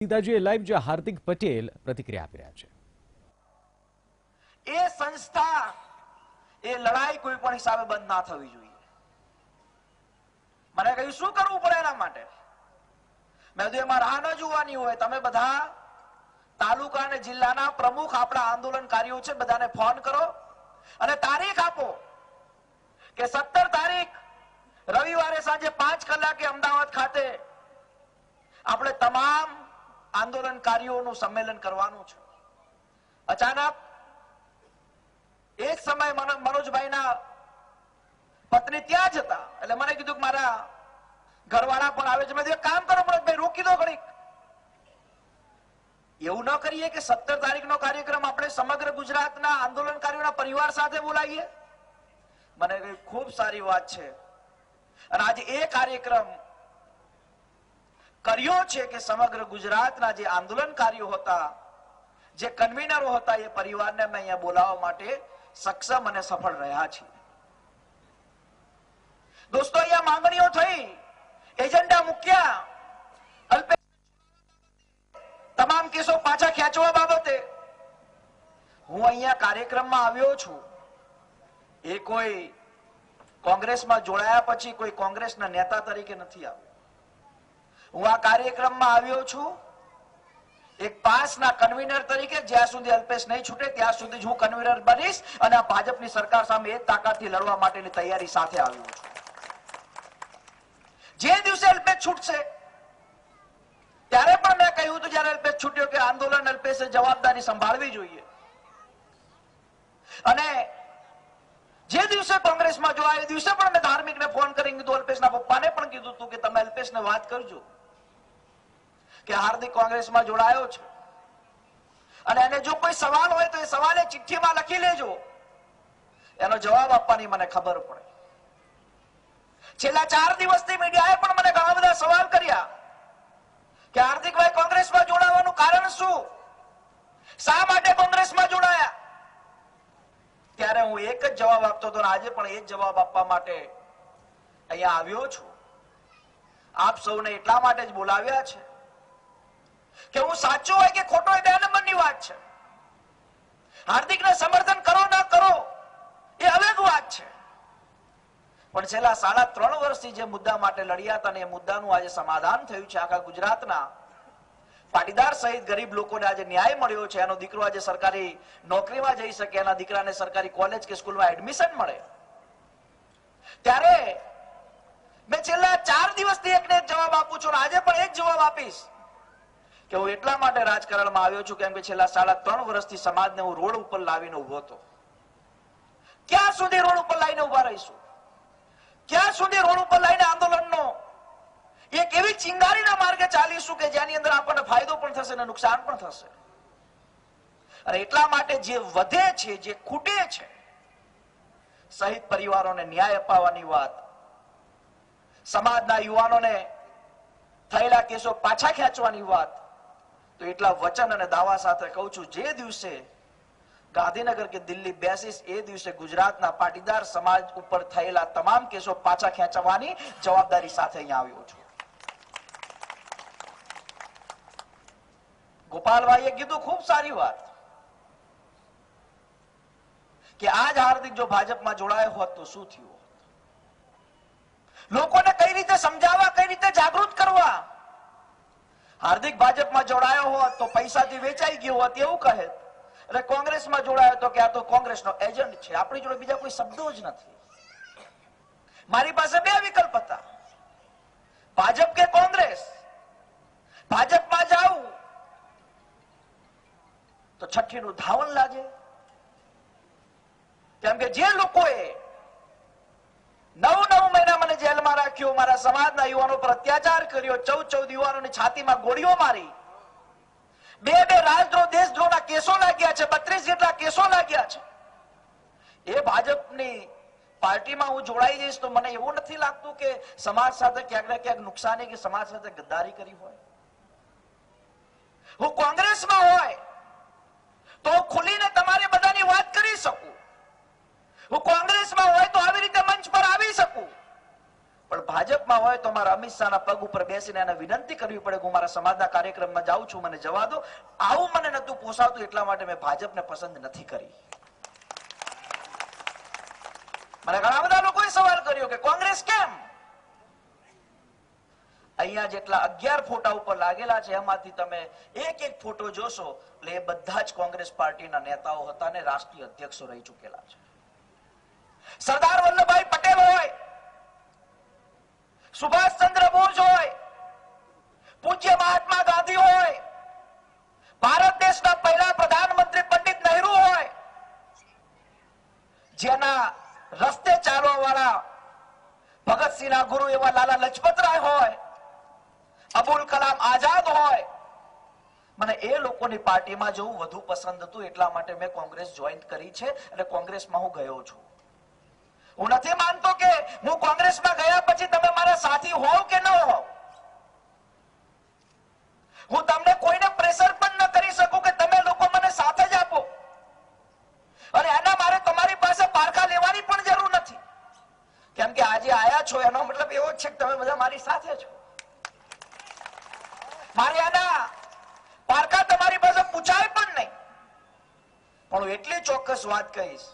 સીતાજીએ live જે હાર્દિક પટેલ પ્રતિક્રિયા આપી રહ્યા છે। એ સંસ્થા એ લડાઈ કોઈ પણ હિસાબે બંધ ના થવી જોઈએ। મને કહ્યું શું કરવું પડે એના માટે? મેં કીધું એમાં રાહ ન જોવાની હોય, તમે બધા તાલુકા અને જિલ્લાના પ્રમુખ આપણા આંદોલનકારીઓ છે, બધાને ફોન કરો અને તારીખ આપો કે 17 તારીખ રવિવારે સાંજે 5 કલાકે અમદાવાદ ખાતે આપણે તમામ આંદોલનકારીઓનું સંમેલન કરવાનું છે। અચાનક એક સમય મનોજભાઈના પત્ની ત્યાં જ હતા, એટલે મને કીધું કે મારા ઘરવાળા પણ આવે છે। મેં કીધું કામ કરો મનોજભાઈ, રોકી દો ઘડીક। એવું ન કરીએ કે 17 તારીખનો કાર્યક્રમ આપણે સમગ્ર ગુજરાતના આંદોલનકારીઓના પરિવાર સાથે બોલાવીએ। મને કહ્યું ખૂબ સારી વાત છે, અને આજે એ કાર્યક્રમ કર્યો છે કે સમગ્ર ગુજરાતના જે આંદોલનકારીઓ હતા, જે કન્વીનરો હતા, એ પરિવારને અમે અહીંયા બોલાવવા માટે સક્ષમ અને સફળ રહ્યા છીએ। દોસ્તો, અહીંયા માંગણીઓ થઈ, એજન્ડા મૂક્યા, તમામ કેસો પાછા ખેંચવા બાબતે હું અહીંયા કાર્યક્રમમાં આવ્યો છું। એ કોઈ કોંગ્રેસમાં જોડાયા પછી કોઈ કોંગ્રેસના નેતા તરીકે નથી આવ્યો। હું આ કાર્યક્રમમાં આવ્યો છું એક પાસના કન્વીનર તરીકે। જ્યાં સુધી અલ્પેશ નહીં છૂટે ત્યાં સુધી હું કન્વીનર બનીશ અને આ ભાજપની સરકાર સામે એક તાકાતથી લડવા માટેની તૈયારી સાથે આવ્યો છું। જે દિવસે અલ્પેશ છૂટશે ત્યારે પણ મેં કહ્યું હતું, જ્યારે અલ્પેશ છૂટ્યો, કે આંદોલન અલ્પેશે જવાબદારી સંભાળવી જોઈએ। અને જે દિવસે કોંગ્રેસમાં જોડાયો એ દિવસે પણ મેં ધાર્મિકને ફોન કરી કીધું, અલ્પેશના પપ્પાને પણ કીધું હતું કે તમે અલ્પેશને વાત કરજો કે હાર્દિક કોંગ્રેસમાં જોડાયો છે, અને એને જો કોઈ સવાલ હોય તો એ સવાલ એ ચિઠ્ઠીમાં લખી લેજો, એનો જવાબ આપવાની મને ખબર પડે। છેલ્લા 4 દિવસથી મીડિયાએ પણ મને ઘણા બધા સવાલ કર્યા કે હાર્દિકભાઈ કોંગ્રેસમાં જોડાવાનું કારણ શું, શા માટે કોંગ્રેસમાં જોડાયા? ત્યારે હું એક જ જવાબ આપતો હતો, આજે પણ એ જ જવાબ આપવા માટે અહીંયા આવ્યો છું। આપ સૌને એટલા માટે જ બોલાવ્યા છે કે હું સાચો હોય કે ખોટો હોય 2 નંબરની વાત છે। હાર્દિકને સમર્થન કરો ના કરો એ અલગ વાત છે, પણ છેલ્લા 3.5 વર્ષથી જે મુદ્દા માટે લડ્યા હતા ને એ મુદ્દાનું આજે સમાધાન થયું છે। આખા ગુજરાતના પાટીદાર સહિત ગરીબ લોકોને આજે ન્યાય મળ્યો છે। એનો દીકરો આજે સરકારી નોકરીમાં જઈ શકે, એના દીકરાને સરકારી કોલેજ કે સ્કૂલમાં એડમિશન મળે। ત્યારે મેં છેલ્લા 4 દિવસથી એકને એક જવાબ આપું છું, આજે પણ એક જવાબ આપીશ કે હું એટલા માટે રાજકારણમાં આવ્યો છું કેમ કે છેલ્લા 3.5 વર્ષથી સમાજને હું રોડ ઉપર લાવીને ઉભો હતો। ક્યાં સુધી રોડ ઉપર લાવીને ઉભા રહીશું? ક્યાં સુધી રોડ ઉપર લાવીને આંદોલનનો એક એવી ચિંગારીના માર્ગે ચાલીશું કે જેની અંદર આપણને ફાયદો પણ થશે અને નુકસાન પણ થશે? અને એટલા માટે જે વધે છે, જે ખૂટે છે, શહીદ પરિવારોને ન્યાય અપાવવાની વાત, સમાજના યુવાનોને થયેલા કેસો પાછા ખેંચવાની વાત, તો એટલા વચન અને દાવા સાથે કહું છું, જે દિવસે ગાંધીનગર કે દિલ્હી બેસીસ એ દિવસે ગુજરાતના પાટીદાર સમાજ ઉપર થયેલા તમામ કેસો પાછા ખેંચવાની જવાબદારી સાથે અહીંયા આવ્યો છું। ગોપાલભાઈએ કીધું ખૂબ સારી વાત કે આજ હાર્દિક જો ભાજપમાં જોડાયો હોત તો શું થયું હોત? લોકોને કઈ રીતે સમજાવવા, કઈ રીતે જાગૃત કરવા? હાર્દિક ભાજપમાં જોડાયો હોત તો પૈસાથી વેચાઈ ગયો હોત એવું કહે, અને કોંગ્રેસમાં જોડાયો તો કે આ તો કોંગ્રેસનો એજન્ટ છે। આપણી જોડે બીજા કોઈ શબ્દો જ નથી। મારી પાસે 2 વિકલ્પ હતા, ભાજપ કે કોંગ્રેસ। ભાજપમાં જાઉં તો છઠ્ઠીનું ધાવન લાગે, કેમ કે જે લોકોએ 9 મહિના મને જેલમાં રાખ્યો, મારા સમાજના યુવાનો પર અત્યાચાર કર્યો, 14 યુવાનોની છાતીમાં ગોળીઓ મારી, 2 રાજદ્રોહ દેશદ્રોહના કેસો લાગ્યા છે, 32 જેટલા કેસો લાગ્યા છે, એ ભાજપની પાર્ટીમાં હું જોડાઈ જઈશ તો મને એવું નથી લાગતું કે સમાજ સાથે ક્યાંક ને ક્યાંક નુકસાની કે સમાજ સાથે ગદ્દારી કરી હોય। હું કોંગ્રેસમાં હોય તો ખુલીને તમારે બધાની વાત કરી શકું, હું કોંગ્રેસમાં હોય તો આવી રીતે મંચ પર આવી શકું, પણ ભાજપમાં ભાજપમાં હોય તો મારા અમિત શાહના પગ ઉપર બેસીને એને વિનંતી કરવી પડે કે હું મારા સમાજના કાર્યક્રમમાં જાઉં છું, મને જવા દો. આવું મને નતું પોસાતું, એટલા માટે મેં ભાજપને પસંદ નથી કરી. મને ઘણા બધા લોકોએ સવાલ કર્યો કે કોંગ્રેસ કેમ? અહીંયા જેટલા 11 ફોટા ઉપર લાગેલા છે એમાંથી તમે એક એક ફોટો જોશો એટલે એ બધા જ કોંગ્રેસ પાર્ટીના નેતાઓ હતા અને રાષ્ટ્રીય અધ્યક્ષો રહી ચૂકેલા છે. સરદાર વલ્લભભાઈ પટેલ હોય, સુભાષચંદ્ર બોઝ હોય, પૂજ્ય મહાત્મા ગાંધી હોય, ભારત દેશના પહેલા પ્રધાનમંત્રી પંડિત નહેરુ હોય, જેના રસ્તે ચાલવા વાળા ભગતસિંહના ગુરુ એવા લાલા લજપતરાય હોય, અબુલ કલામ આઝાદ હોય, મને એ લોકોની પાર્ટીમાં જવું વધુ પસંદ હતું. એટલા માટે મેં કોંગ્રેસ જોઈન કરી છે અને કોંગ્રેસમાં હું ગયો છું. હું નથી માનતો કે હું કોંગ્રેસમાં ગયા પછી તમે મારા સાથી હોવ કે ન હોવ. હું તમને કોઈને પ્રેશર પણ ન કરી શકું કે તમે લોકો મને સાથે જ આપો, અને એના મારે તમારી પાસે પારખા લેવાની પણ જરૂર નથી. કેમ કે આજે આયા છો એનો મતલબ એવો છે કે તમે બધા મારી સાથે છો. મારે આના પારખા તમારી પાસે પૂછાય પણ નહીં. પણ હું એટલી ચોક્કસ વાત કહીશ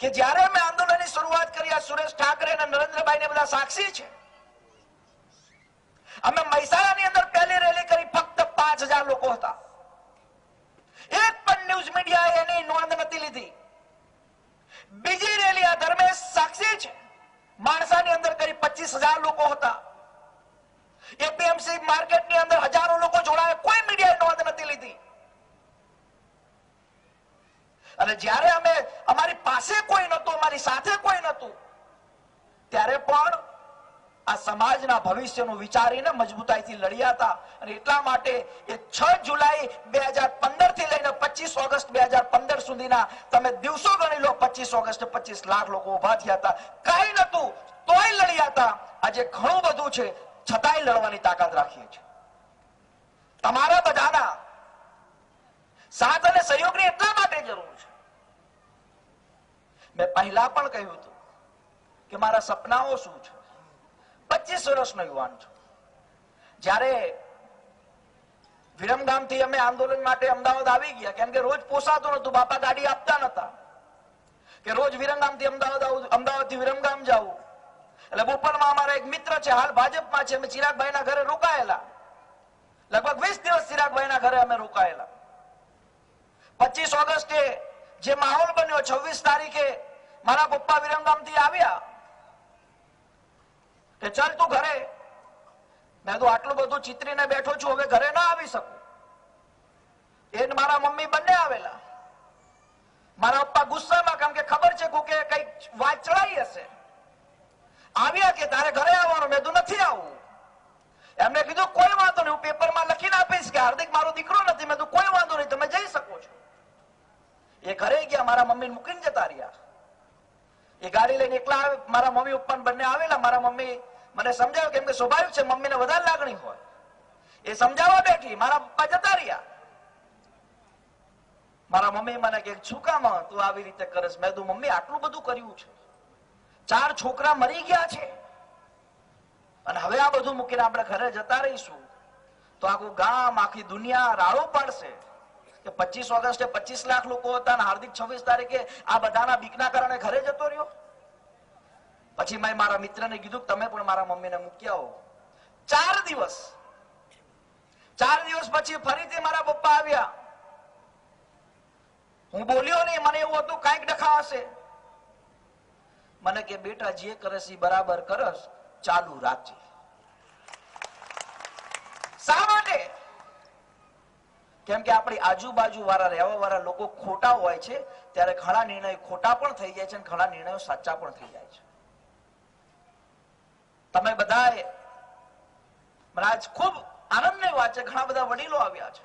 કે જ્યારે મેં આંદોલનની શરૂઆત કરી, આ સુરેશ ઠાકરે અને નરેન્દ્રભાઈ ને બધા સાક્ષી છે, અમે મહેસાણાની અંદર પહેલી રેલી કરી, ફક્ત 5000 લોકો હતા. એક પણ ન્યૂઝ મીડિયાએ એની નોંધ નથી લીધી. બીજી રેલી આ ધર્મેશ સાક્ષી છે, માણસાની અંદર કરી 25000 લોકો હતા. એપીએમસી માર્કેટની અંદર હજારો લોકો જોડાયા, કોઈ મીડિયાએ નોંધ નથી લીધી. અને જ્યારે અમે અમારી પાસે કોઈ નહોતું, અમારી સાથે કોઈ નહોતું, ત્યારે પણ આ સમાજના ભવિષ્યનું વિચારીને મજબૂતાઈથી લડ્યા હતા. અને એટલા માટે એ 6 જુલાઈ 2015 થી લઈને 25 ઓગસ્ટ 2015 સુધીના તમે દિવસો ગણી લો, 25 ઓગસ્ટે 25 લાખ લોકો ઉભા થયા હતા. કઈ નતું તોય લડ્યા હતા. આજે ઘણું બધું છે છતાંય લડવાની તાકાત રાખીએ છીએ. તમારા બધાના સાથ અને સહયોગની એટલા માટે જરૂર છે. મેં પહેલા પણ કહ્યું હતું કે મારા સપનાઓ શું છે. 25 વર્ષનો યુવાન છું. જ્યારે વિરમગામથી અમે આંદોલન માટે અમદાવાદ આવી ગયા, કેમ કે રોજ પોસાતું નતું, બાપા ગાડી આપતા નતા કે રોજ વિરમગામથી અમદાવાદથી વિરમગામ જવું. એટલે બોપલમાં અમારા એક મિત્ર છે, હાલ ભાજપમાં છે, અમે ચિરાગભાઈના ઘરે રોકાયેલા. લગભગ 20 દિવસ ચિરાગભાઈના ઘરે અમે રોકાયેલા. 25 ઓગસ્ટે જે માહોલ બન્યો, 26 તારીખે મારા પપ્પા વિરમગામથી આવ્યા કે ચાલ તું ઘરે. મેં તો આટલું બધું ચિતરીને બેઠો છું, હવે ઘરે ના આવી શકું. એ મારા મમ્મી બંને આવેલા. મારા પપ્પા ગુસ્સામાં, કેમ કે ખબર છે કે કઈક વાત ચડાઈ હશે. આવ્યા કે તારે ઘરે આવવાનું. મેં તો નથી આવવું. એમને કીધું કોઈ વાંધો નહીં, હું પેપરમાં લખીને આપીશ કે હાર્દિક મારો દીકરો નથી. મેં તો કોઈ વાંધો નહીં, તમે જઈ શકો છો. એ ઘરે ગયા, મારા મમ્મીને મૂકીને જતા રહ્યા. એ ગાડી લઈને એકલા મારા મમ્મી પપ્પા બંને આવેલા. મારા મમ્મી મને સમજાવ્યું, કેમ કે સ્વાભાવિક છે મમ્મીને વધારે લાગણી હોય. એ સમજાવવા બેઠી, મારા પપ્પા જતા રહ્યા. મારા મમ્મી મને કે શું કામ તું આવી રીતે કરસ? મેં કીધું મમ્મી આટલું બધું કર્યું છે, 4 છોકરા મરી ગયા છે, અને હવે આ બધું મૂકીને આપણે ઘરે જતા રહીશું તો આખું ગામ, આખી દુનિયા રાડો પાડશે કે 25 ઓગસ્ટે 25 લાખ લોકો હતા અને હાર્દિક 26 તારીખે આ બધાના બીકના કારણે ઘરે જતો રહ્યો. પછી મેં મારા મિત્રને કીધું તમે પણ મારા મમ્મીને મૂકી આવો. 4 દિવસ પછી ફરીથી મારા પપ્પા આવ્યા. હું બોલ્યો નહીં, મને એવું હતું કઈક ડખા હશે. મને કે બેટા જે કરસ એ બરાબર કરસ, ચાલુ રાખજે. શા માટે? કેમ કે આપણી આજુબાજુ વાળા રહેવા વાળા લોકો ખોટા હોય છે, ત્યારે ઘણા નિર્ણયો ખોટા પણ થઈ જાય છે અને ઘણા નિર્ણયો સાચા પણ થઈ જાય છે. તમે બધાએ આજ ખૂબ આનંદની વાત છે, ઘણા બધા વડીલો આવ્યા છે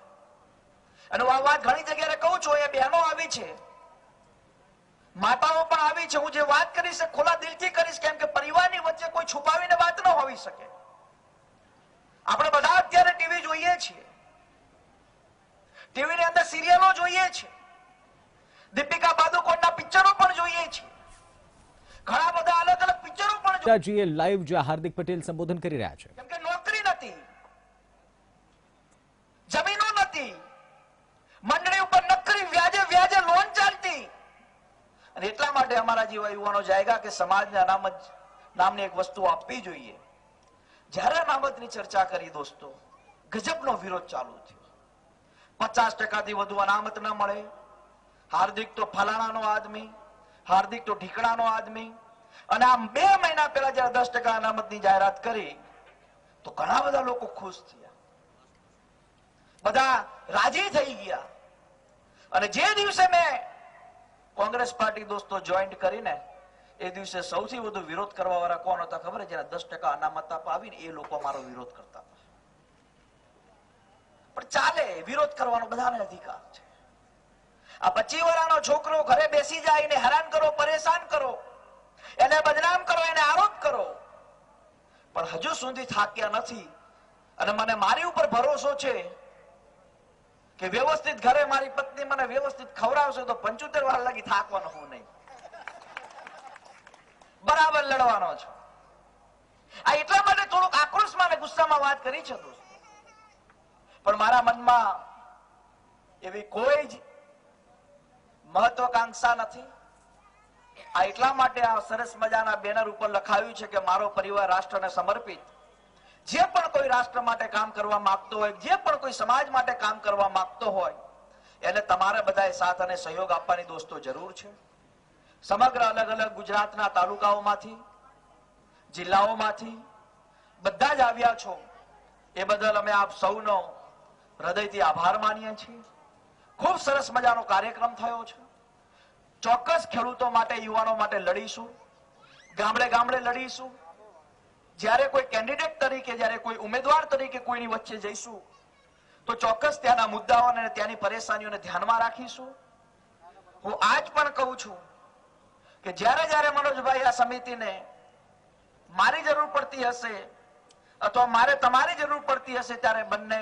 અને આ વાત ઘણી જગ્યાએ કહું છું, એ બહેનો આવી છે, માતાઓ પણ આવી છે. હું જે વાત કરીશ એ ખુલ્લા દિલથી કરીશ, કેમ કે પરિવારની વચ્ચે કોઈ છુપાવીને વાત ન હોવી શકે. આપણે બધા અત્યારે ટીવી જોઈએ છીએ, ટીવી ની અંદર સિરિયલો જોઈએ છીએ, દીપિકા પાદુકોણના પિક્ચરો પણ જોઈએ છીએ, ઘણા બધા અલગ અલગ પિક્ચરો પણ જોયા. જીએ લાઈવ જ્યાં હાર્દિક પટેલ સંબોધન કરી રહ્યા છે. કેમ કે નોકરી નથી, જમીનો નથી, મંડળી ઉપર નકરી વ્યાજે લોન ચાલતી, અને એટલા માટે અમારા જેવા યુવાનો જાયગા કે સમાજને અનામત નામની એક વસ્તુ આપવી જોઈએ. જ્યારે અનામતની ચર્ચા કરી દોસ્તો, ગજબનો વિરોધ ચાલુ થયો. 50% વધુ અનામત ન મળે, હાર્દિક તો ફલાણાનો આદમી, હાર્દિક તો ઢીકણાનો આદમી. અને આમ 2 મહિના પહેલા જયારે 10% અનામતની જાહેરાત કરી તો ઘણા બધા લોકો ખુશ થયા, બધા રાજી થઈ ગયા. અને જે દિવસે મેં કોંગ્રેસ પાર્ટી દોસ્તો જોઈન્ટ કરીને એ દિવસે સૌથી વધુ વિરોધ કરવા વાળા કોણ હતા ખબર? જેને 10% અનામત આવીને એ લોકો મારો વિરોધ કરતા હતા. પણ ચાલે, વિરોધ કરવાનો બધાને અધિકાર છે. આ 25 વર્ષનો છોકરો ઘરે બેસી જાય, એને હેરાન કરો, પરેશાન કરો, એને બદનામ કરો, એને આરોપ કરો, પણ હજુ સુધી થાક્યા નથી. અને મને મારી ઉપર ભરોસો છે કે વ્યવસ્થિત ઘરે મારી પત્ની મને વ્યવસ્થિત ખવડાવશે તો 75 વાર લાગી થાકવાનો હું નહીં, બરાબર લડવાનો છું. આ એટલા માટે થોડુંક આક્રોશમાં અને ગુસ્સામાં વાત કરી છે દોસ્તો, પણ મારા મનમાં એવી કોઈ જ મહત્વાકાંક્ષા નથી. આ એટલા માટે આ સરસ મજાના બેનર ઉપર લખાયું છે કે મારો પરિવાર રાષ્ટ્રને સમર્પિત. જે પણ કોઈ રાષ્ટ્ર માટે કામ કરવા માંગતો હોય, જે પણ કોઈ સમાજ માટે કામ કરવા માંગતો હોય, એને તમારે બધાએ સાથ અને સહયોગ આપવાની દોસ્તો જરૂર છે. સમગ્ર અલગ અલગ ગુજરાતના તાલુકાઓમાંથી, જિલ્લાઓમાંથી બધા જ આવ્યા છો, એ બદલ અમે આપ સૌનો હૃદયથી આભાર માનીએ છીએ. ખૂબ સરસ મજાનો કાર્યક્રમ થયો છે. ચોક્કસ ખેડૂતો માટે, યુવાનો માટે લડીશું, ગામડે ગામડે લડીશું. જ્યારે કોઈ કેન્ડિડેટ તરીકે, જ્યારે કોઈ ઉમેદવાર તરીકે કોઈની વચ્ચે જઈશું તો ચોક્કસ ત્યાંના મુદ્દાઓને, ત્યાંની પરેશાનીઓને ધ્યાનમાં રાખીશું. હું આજ પણ કહું છું કે જ્યારે જ્યારે મનોજભાઈ આ સમિતિને મારી જરૂર પડતી હશે અથવા મારે તમારી જરૂર પડતી હશે ત્યારે બંને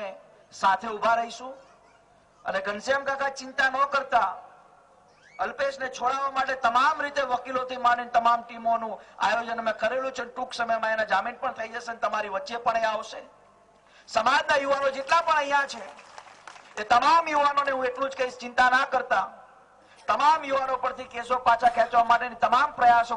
સાથે ઉભા રહીશું. અને ઘનશ્યામ કાકા ચિંતા ન કરતા, અલ્પેશને છોડાવવા માટે તમામ રીતે વકીલોથી માંડીને તમામ ટીમોનું આયોજન અમે કરેલું છે. ટૂંક સમયમાં એના જામીન પણ થઈ જશે, તમારી વચ્ચે પણ એ આવશે. સમાજના યુવાનો જેટલા પણ અહીંયા છે એ તમામ યુવાનોને હું એટલું જ કહીશ, ચિંતા ના કરતા તમામ યુવાનો પરથી કેસો પાછા ખેંચવા માટેની તમામ પ્રયાસો